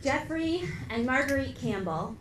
Jeffrey and Marguerite Campbell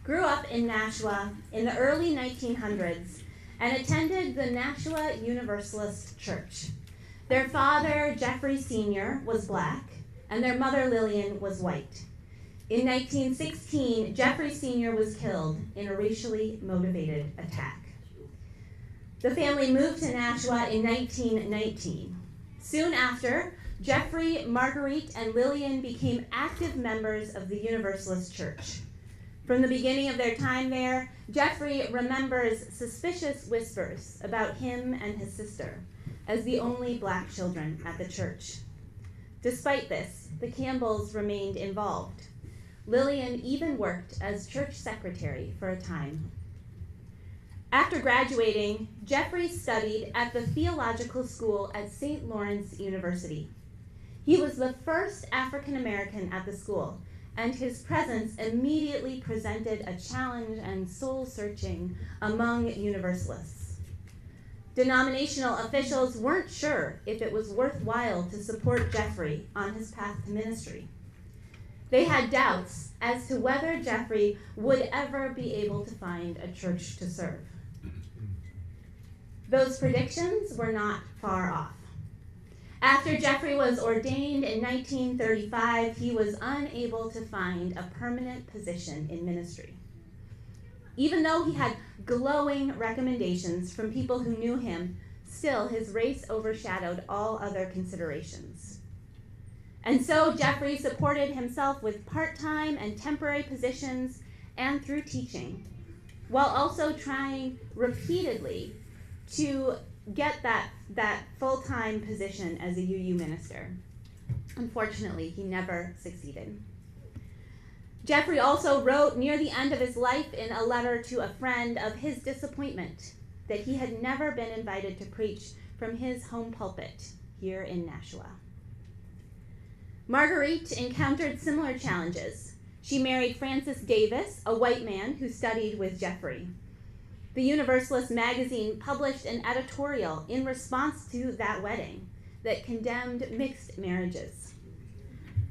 grew up in Nashua in the early 1900s and attended the Nashua Universalist Church. Their father, Jeffrey Sr., was black, and their mother, Lillian, was white. In 1916, Jeffrey Sr. was killed in a racially motivated attack. The family moved to Nashua in 1919. Soon after, Jeffrey, Marguerite, and Lillian became active members of the Universalist Church. From the beginning of their time there, Jeffrey remembers suspicious whispers about him and his sister as the only black children at the church. Despite this, the Campbells remained involved. Lillian even worked as church secretary for a time. After graduating, Jeffrey studied at the theological school at St. Lawrence University. He was the first African American at the school, and his presence immediately presented a challenge and soul-searching among Universalists. Denominational officials weren't sure if it was worthwhile to support Jeffrey on his path to ministry. They had doubts as to whether Jeffrey would ever be able to find a church to serve. Those predictions were not far off. After Jeffrey was ordained in 1935, he was unable to find a permanent position in ministry. Even though he had glowing recommendations from people who knew him, still his race overshadowed all other considerations. And so Jeffrey supported himself with part-time and temporary positions and through teaching, while also trying repeatedly to get that full-time position as a UU minister. Unfortunately, he never succeeded. Jeffrey also wrote near the end of his life in a letter to a friend of his disappointment that he had never been invited to preach from his home pulpit here in Nashua. Marguerite encountered similar challenges. She married Francis Davis, a white man who studied with Jeffrey. The Universalist magazine published an editorial in response to that wedding that condemned mixed marriages.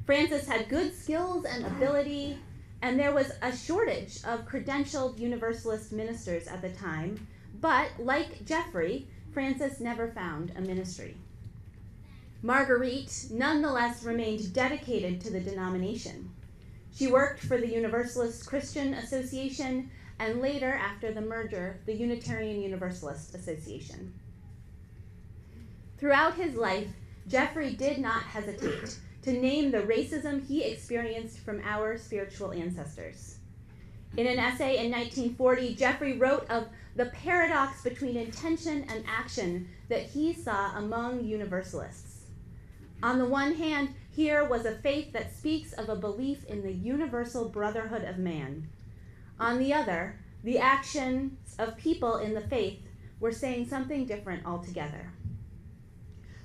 Francis had good skills and ability, and there was a shortage of credentialed Universalist ministers at the time, but like Jeffrey, Francis never found a ministry. Marguerite nonetheless remained dedicated to the denomination. She worked for the Universalist Christian Association and later, after the merger, the Unitarian Universalist Association. Throughout his life, Jeffrey did not hesitate to name the racism he experienced from our spiritual ancestors. In an essay in 1940, Jeffrey wrote of the paradox between intention and action that he saw among Universalists. On the one hand, here was a faith that speaks of a belief in the universal brotherhood of man. On the other, the actions of people in the faith were saying something different altogether.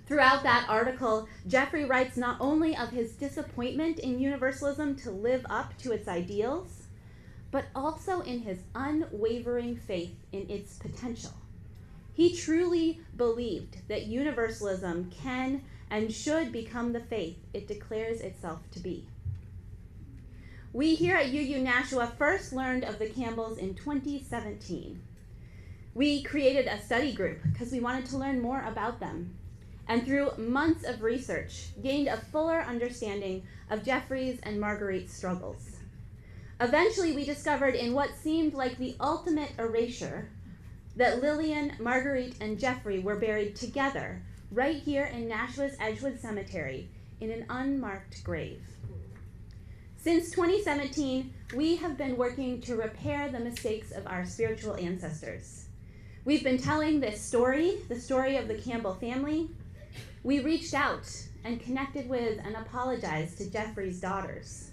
Throughout that article, Jeffrey writes not only of his disappointment in Universalism to live up to its ideals, but also in his unwavering faith in its potential. He truly believed that Universalism can and should become the faith it declares itself to be. We here at UU Nashua first learned of the Campbells in 2017. We created a study group because we wanted to learn more about them, and through months of research, gained a fuller understanding of Jeffrey's and Marguerite's struggles. Eventually, we discovered in what seemed like the ultimate erasure that Lillian, Marguerite, and Jeffrey were buried together right here in Nashua's Edgewood Cemetery in an unmarked grave. Since 2017, we have been working to repair the mistakes of our spiritual ancestors. We've been telling this story, the story of the Campbell family. We reached out and connected with and apologized to Jeffrey's daughters.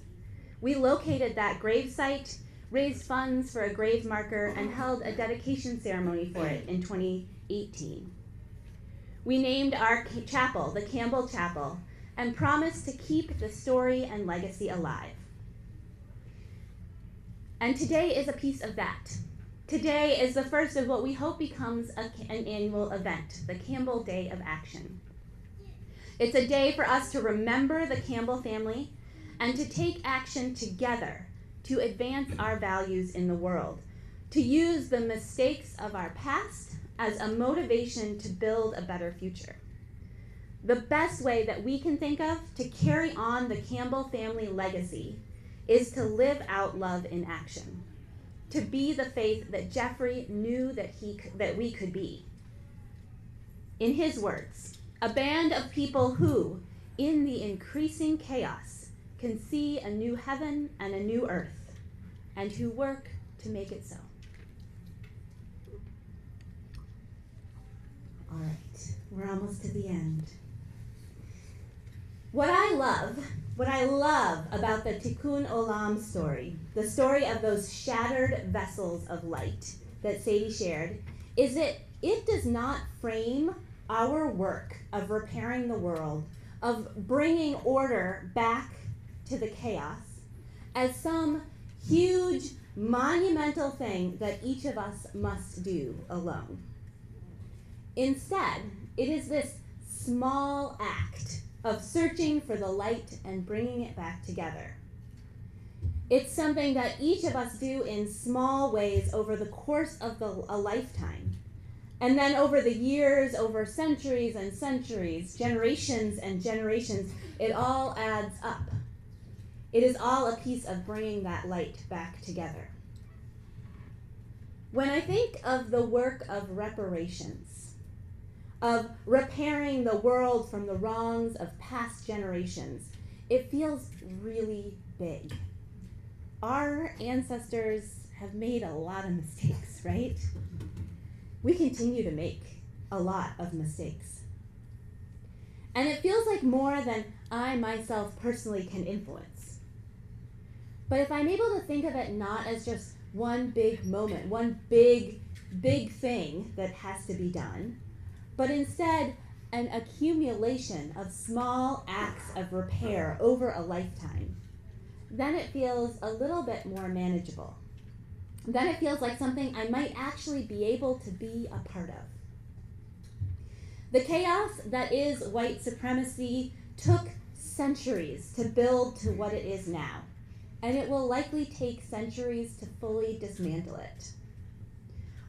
We located that gravesite, raised funds for a grave marker, and held a dedication ceremony for it in 2018. We named our chapel the Campbell Chapel and promised to keep the story and legacy alive. And today is a piece of that. Today is the first of what we hope becomes an annual event, the Campbell Day of Action. It's a day for us to remember the Campbell family and to take action together to advance our values in the world, to use the mistakes of our past as a motivation to build a better future. The best way that we can think of to carry on the Campbell family legacy is to live out love in action, to be the faith that Jeffrey knew that we could be. In his words, a band of people who, in the increasing chaos, can see a new heaven and a new earth, and who work to make it so. All right, we're almost to the end. What I love about the Tikkun Olam story, the story of those shattered vessels of light that Sadie shared, is that it does not frame our work of repairing the world, of bringing order back to the chaos, as some huge, monumental thing that each of us must do alone. Instead, it is this small act of searching for the light and bringing it back together. It's something that each of us do in small ways over the course of a lifetime. And then over the years, over centuries and centuries, generations and generations, it all adds up. It is all a piece of bringing that light back together. When I think of the work of reparations, of repairing the world from the wrongs of past generations, it feels really big. Our ancestors have made a lot of mistakes, right? We continue to make a lot of mistakes. And it feels like more than I myself personally can influence. But if I'm able to think of it not as just one big moment, one big thing that has to be done, but instead an accumulation of small acts of repair over a lifetime, then it feels a little bit more manageable. Then it feels like something I might actually be able to be a part of. The chaos that is white supremacy took centuries to build to what it is now, and it will likely take centuries to fully dismantle it.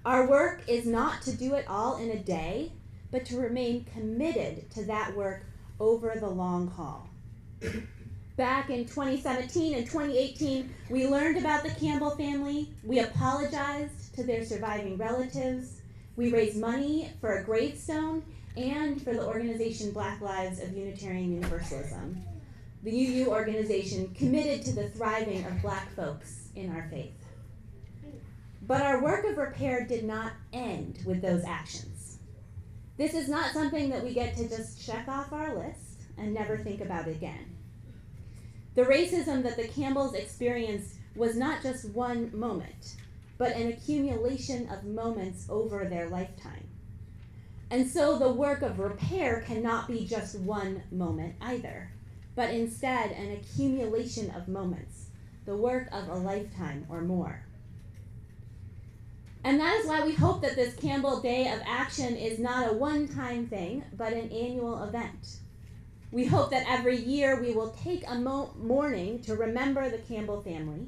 Our work is not to do it all in a day, but to remain committed to that work over the long haul. Back in 2017 and 2018, we learned about the Campbell family. We apologized to their surviving relatives. We raised money for a gravestone and for the organization Black Lives of Unitarian Universalism, the UU organization committed to the thriving of Black folks in our faith. But our work of repair did not end with those actions. This is not something that we get to just check off our list and never think about again. The racism that the Campbells experienced was not just one moment, but an accumulation of moments over their lifetime. And so the work of repair cannot be just one moment either, but instead an accumulation of moments, the work of a lifetime or more. And that is why we hope that this Campbell Day of Action is not a one-time thing, but an annual event. We hope that every year we will take a morning to remember the Campbell family,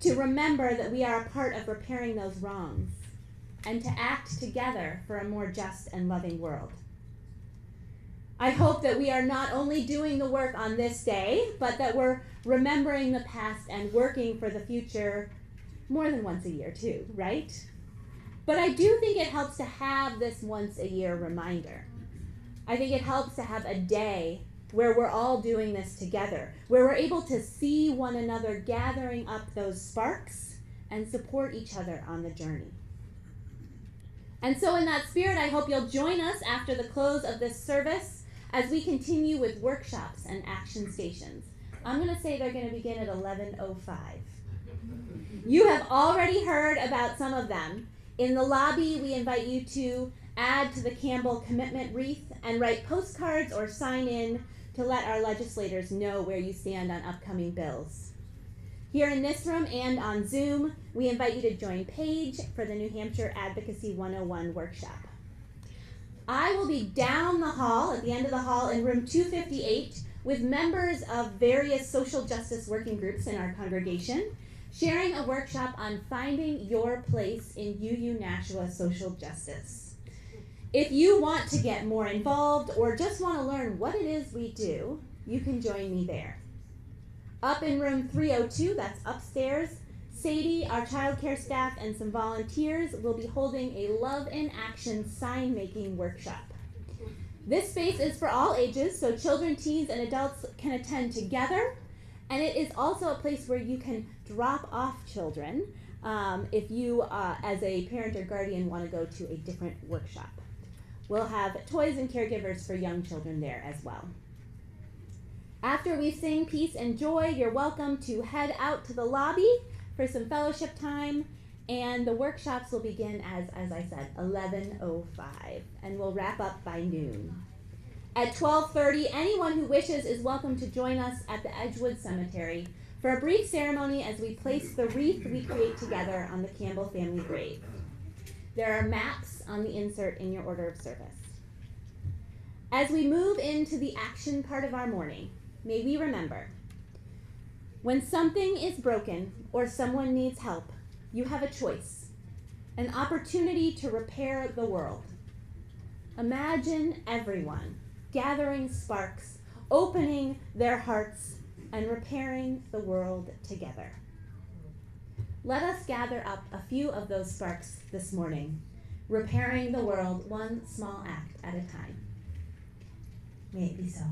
to remember that we are a part of repairing those wrongs, and to act together for a more just and loving world. I hope that we are not only doing the work on this day, but that we're remembering the past and working for the future more than once a year too, right? But I do think it helps to have this once a year reminder. I think it helps to have a day where we're all doing this together, where we're able to see one another gathering up those sparks and support each other on the journey. And so in that spirit, I hope you'll join us after the close of this service as we continue with workshops and action stations. I'm going to say they're going to begin at 11:05. You have already heard about some of them. In the lobby, we invite you to add to the Campbell commitment wreath and write postcards or sign in to let our legislators know where you stand on upcoming bills. Here in this room and on Zoom, we invite you to join Paige for the New Hampshire Advocacy 101 workshop. I will be down the hall, at the end of the hall in room 258, with members of various social justice working groups in our congregation, sharing a workshop on finding your place in UU Nashua social justice. If you want to get more involved or just want to learn what it is we do, you can join me there. Up in room 302, that's upstairs, Sadie, our child care staff, and some volunteers will be holding a Love in Action sign making workshop. This space is for all ages, so children, teens, and adults can attend together, and it is also a place where you can drop off children if you, as a parent or guardian, want to go to a different workshop. We'll have toys and caregivers for young children there as well. After we sing Peace and Joy, you're welcome to head out to the lobby for some fellowship time, and the workshops will begin as I said, 11:05, and we'll wrap up by noon. At 12:30, anyone who wishes is welcome to join us at the Edgewood Cemetery for a brief ceremony as we place the wreath we create together on the Campbell family grave. There are maps on the insert in your order of service. As we move into the action part of our morning, may we remember, when something is broken or someone needs help, you have a choice, an opportunity to repair the world. Imagine everyone gathering sparks, opening their hearts, and repairing the world together. Let us gather up a few of those sparks this morning, repairing the world one small act at a time. May it be so.